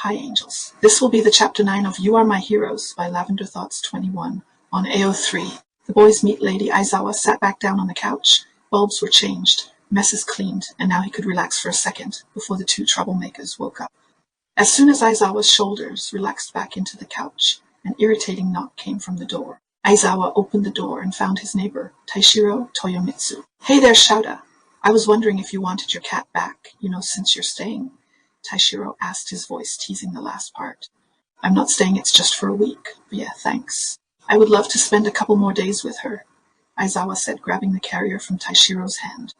Hi Angels. This will be the chapter 9 of You Are My Heroes by Lavender Thoughts 21 on AO3. The boys meet Lady Aizawa sat back down on the couch. Bulbs were changed, messes cleaned, and now he could relax for a second before the two troublemakers woke up. As soon as Aizawa's shoulders relaxed back into the couch, an irritating knock came from the door. Aizawa opened the door and found his neighbor, Taishiro Toyomitsu. Hey there, Shouta. I was wondering if you wanted your cat back, since you're staying. Taishiro asked, his voice teasing the last part. I'm not staying, it's just for a week. But yeah, thanks. I would love to spend a couple more days with her, Aizawa said, grabbing the carrier from Taishiro's hand.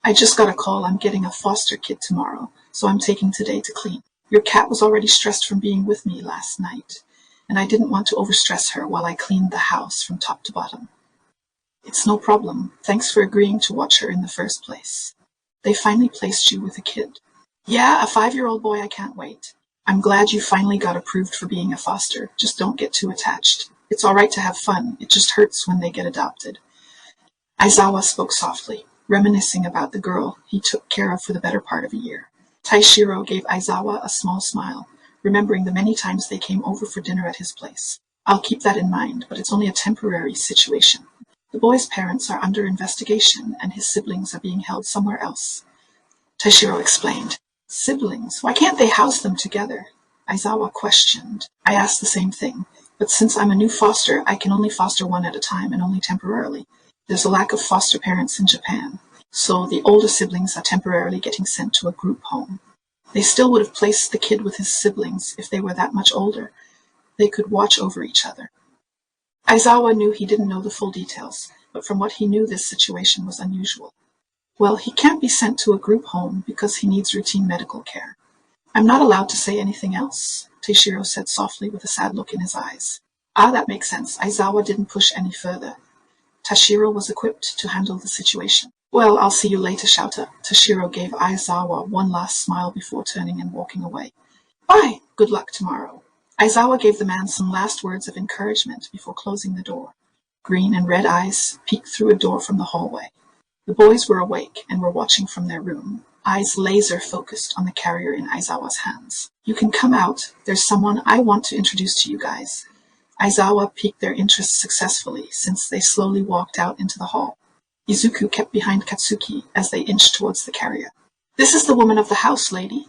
I just got a call. I'm getting a foster kid tomorrow, so I'm taking today to clean. Your cat was already stressed from being with me last night, and I didn't want to overstress her while I cleaned the house from top to bottom. It's no problem. Thanks for agreeing to watch her in the first place. They finally placed you with a kid. Yeah, a 5-year-old boy. I can't wait. I'm glad you finally got approved for being a foster. Just don't get too attached. It's all right to have fun. It just hurts when they get adopted. Aizawa spoke softly, reminiscing about the girl he took care of for the better part of a year. Taishiro gave Aizawa a small smile, remembering the many times they came over for dinner at his place. I'll keep that in mind, but it's only a temporary situation. The boy's parents are under investigation, and his siblings are being held somewhere else. Taishiro explained. Siblings? Why can't they house them together? Aizawa questioned. I asked the same thing, but since I'm a new foster, I can only foster one at a time and only temporarily. There's a lack of foster parents in Japan, so the older siblings are temporarily getting sent to a group home. They still would have placed the kid with his siblings if they were that much older. They could watch over each other. Aizawa knew he didn't know the full details, but from what he knew, this situation was unusual. Well, he can't be sent to a group home because he needs routine medical care. I'm not allowed to say anything else, Taishiro said softly with a sad look in his eyes. Ah, that makes sense. Aizawa didn't push any further. Taishiro was equipped to handle the situation. Well, I'll see you later, Shouta. Taishiro gave Aizawa one last smile before turning and walking away. Bye. Good luck tomorrow. Aizawa gave the man some last words of encouragement before closing the door. Green and red eyes peeked through a door from the hallway. The boys were awake and were watching from their room, eyes laser-focused on the carrier in Aizawa's hands. You can come out. There's someone I want to introduce to you guys. Aizawa piqued their interest successfully since they slowly walked out into the hall. Izuku kept behind Katsuki as they inched towards the carrier. This is the woman of the house, lady,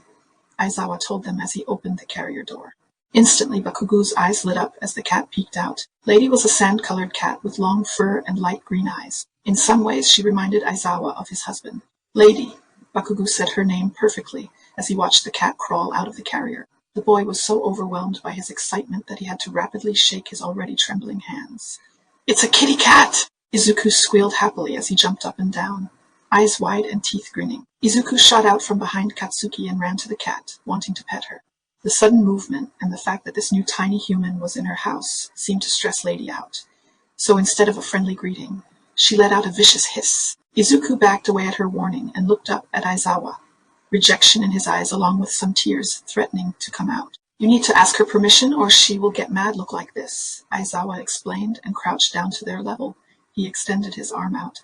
Aizawa told them as he opened the carrier door. Instantly, Bakugu's eyes lit up as the cat peeked out. Lady was a sand-colored cat with long fur and light green eyes. In some ways, she reminded Aizawa of his husband. Lady, Bakugu said her name perfectly as he watched the cat crawl out of the carrier. The boy was so overwhelmed by his excitement that he had to rapidly shake his already trembling hands. It's a kitty cat! Izuku squealed happily as he jumped up and down, eyes wide and teeth grinning. Izuku shot out from behind Katsuki and ran to the cat, wanting to pet her. The sudden movement and the fact that this new tiny human was in her house seemed to stress Lady out. So instead of a friendly greeting, she let out a vicious hiss. Izuku backed away at her warning and looked up at Aizawa, rejection in his eyes along with some tears threatening to come out. You need to ask her permission or she will get mad look like this, Aizawa explained and crouched down to their level. He extended his arm out,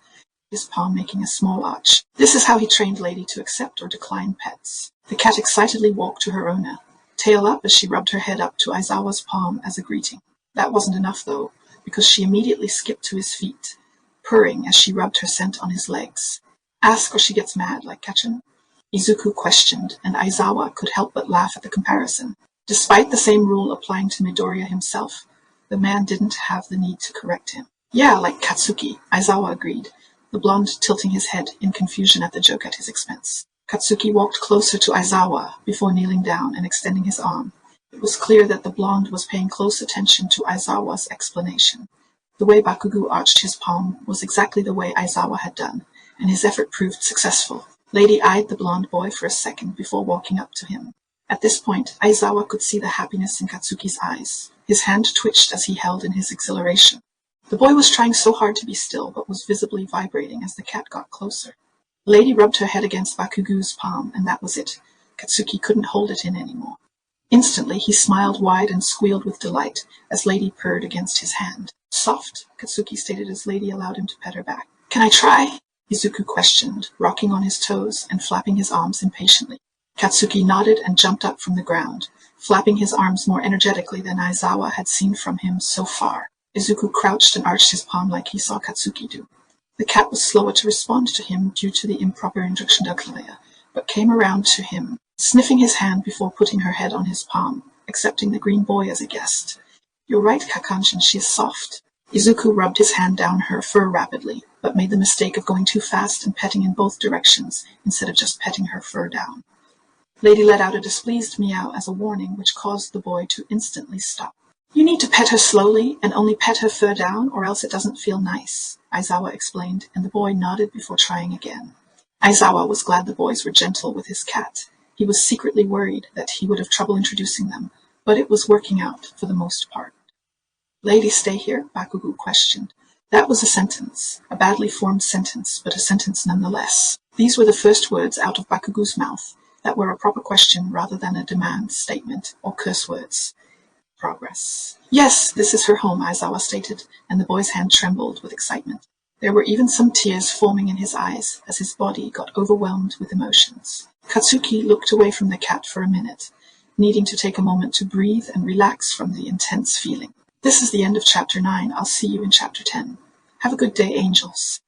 his palm making a small arch. This is how he trained Lady to accept or decline pets. The cat excitedly walked to her owner, tail up as she rubbed her head up to Aizawa's palm as a greeting. That wasn't enough though, because she immediately skipped to his feet, purring as she rubbed her scent on his legs. Ask or she gets mad, like Ketchum? Izuku questioned, and Aizawa could help but laugh at the comparison. Despite the same rule applying to Midoriya himself, the man didn't have the need to correct him. Yeah, like Katsuki, Aizawa agreed, the blonde tilting his head in confusion at the joke at his expense. Katsuki walked closer to Aizawa before kneeling down and extending his arm. It was clear that the blonde was paying close attention to Aizawa's explanation. The way Bakugu arched his palm was exactly the way Aizawa had done, and his effort proved successful. Lady eyed the blonde boy for a second before walking up to him. At this point, Aizawa could see the happiness in Katsuki's eyes. His hand twitched as he held in his exhilaration. The boy was trying so hard to be still, but was visibly vibrating as the cat got closer. Lady rubbed her head against Bakugu's palm, and that was it. Katsuki couldn't hold it in anymore. Instantly, he smiled wide and squealed with delight as Lady purred against his hand. Soft, Katsuki stated as Lady allowed him to pet her back. Can I try? Izuku questioned, rocking on his toes and flapping his arms impatiently. Katsuki nodded and jumped up from the ground, flapping his arms more energetically than Aizawa had seen from him so far. Izuku crouched and arched his palm like he saw Katsuki do. The cat was slower to respond to him due to the improper introduction to Clea, but came around to him, sniffing his hand before putting her head on his palm, accepting the green boy as a guest. "You're right, Kakanshin, she's soft." Izuku rubbed his hand down her fur rapidly, but made the mistake of going too fast and petting in both directions instead of just petting her fur down. Lady let out a displeased meow as a warning, which caused the boy to instantly stop. "You need to pet her slowly and only pet her fur down, or else it doesn't feel nice," Aizawa explained, and the boy nodded before trying again. Aizawa was glad the boys were gentle with his cat. He was secretly worried that he would have trouble introducing them, but it was working out for the most part. "Lady, stay here?" Bakugu questioned. That was a sentence, a badly formed sentence, but a sentence nonetheless. These were the first words out of Bakugu's mouth that were a proper question rather than a demand statement or curse words. Progress. "Yes, this is her home," Aizawa stated, and the boy's hand trembled with excitement. There were even some tears forming in his eyes as his body got overwhelmed with emotions. Katsuki looked away from the cat for a minute, needing to take a moment to breathe and relax from the intense feeling. This is the end of Chapter 9. I'll see you in Chapter 10. Have a good day, angels.